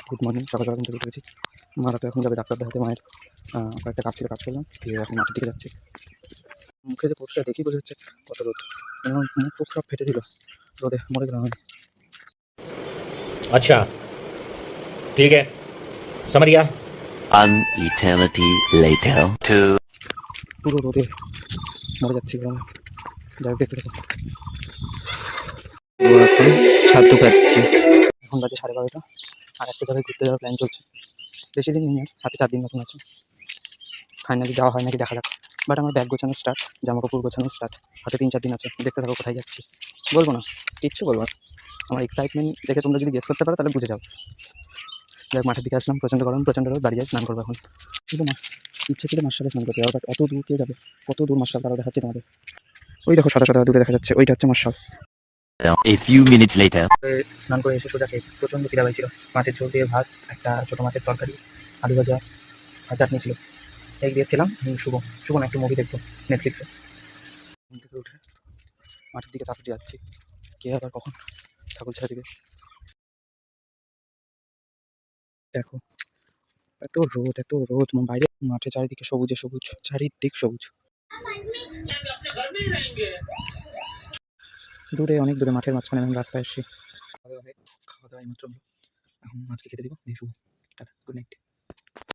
Good morning. সকাল সকাল ঘুম থেকে উঠে গেছি। মারা তো এখন যাবে ডাক্তার দেখাতে। মায়ের কয়েকটা কাজ ছিল, কাজ করলাম, দিয়ে এখন মাঠের দিকে যাচ্ছে। মুখে যে পোস্টটা দেখি বোঝা যাচ্ছে কত রোদ, মুখ ফুক সব ফেটে দিল রোদে, মরে গেলাম আমি। अच्छा ठीक है, समझ गया। An eternity later. পুরো রোদে মরে যাচ্ছি গরমে। যাই হোক, দেখতে থাকো। ও এখন ছাতু খাচ্ছে। এখন বাজে 12:30, আর একটা জায়গায় ঘুরতে যাওয়ার প্ল্যান চলছে। বেশি দিন নেই, আর হাতে 4 দিন মতন আছে। ফাইনালি যাওয়া হয় নাকি দেখা যাক। বাট আমার ব্যাগ গোছানো স্টার্ট, জামা কাপড় গোছানো স্টার্ট। হাতে 3-4 দিন আছে, দেখতে থাকো কোথায় যাচ্ছি। বলবো না, কিচ্ছু বলবো না। আমার এক্সাইটমেন্ট দেখে তোমরা যদি গেস করতে পারো তাহলে বুঝে যাও। যাই হোক, মাঠের দিকে আসলাম। প্রচণ্ড গরম, প্রচণ্ড রোদ। বাড়ি যাই, স্নান করবো এখন। কিন্তু ইচ্ছে ছিল মার্শালে স্নান করতে যাওয়া, বাট এত দূর কে যাবে? কত দূর মার্শাল তারাও দেখাচ্ছি তোমাদের। ওই দেখো সাদা সাদা দূরে দেখা যাচ্ছে, ওইটা হচ্ছে martial. A few minutes later. স্নান করে এসে সোজা খেয়েছি, প্রচণ্ড খিদা হয়েছিল। মাছের ঝোল দিয়ে ভাত, একটা ছোটো মাছের তরকারি, আলু ভাজা আর চাটনি ছিল। এই দিয়ে খেলাম। শুভ শুভ না, একটু মুভি দেখবো নেটফ্লিক্সে। ঘুম থেকে উঠে মাঠের দিকে তাড়াতাড়ি যাচ্ছি। কে আবার কখন ছাগল ছেড়ে দিবে। দেখো এত রোদ, এত রোদ, বাইরে মাঠে চারিদিকে সবুজে সবুজ, চারিদিক সবুজ। দূরে, অনেক দূরে, মাঠের মাঝখানে আমি রাস্তায় এসেছি। খাওয়া দাওয়া এইমাত্র হলো। এখন মাছকে খেতে দিব, দিয়ে শুভ। Tata, good night.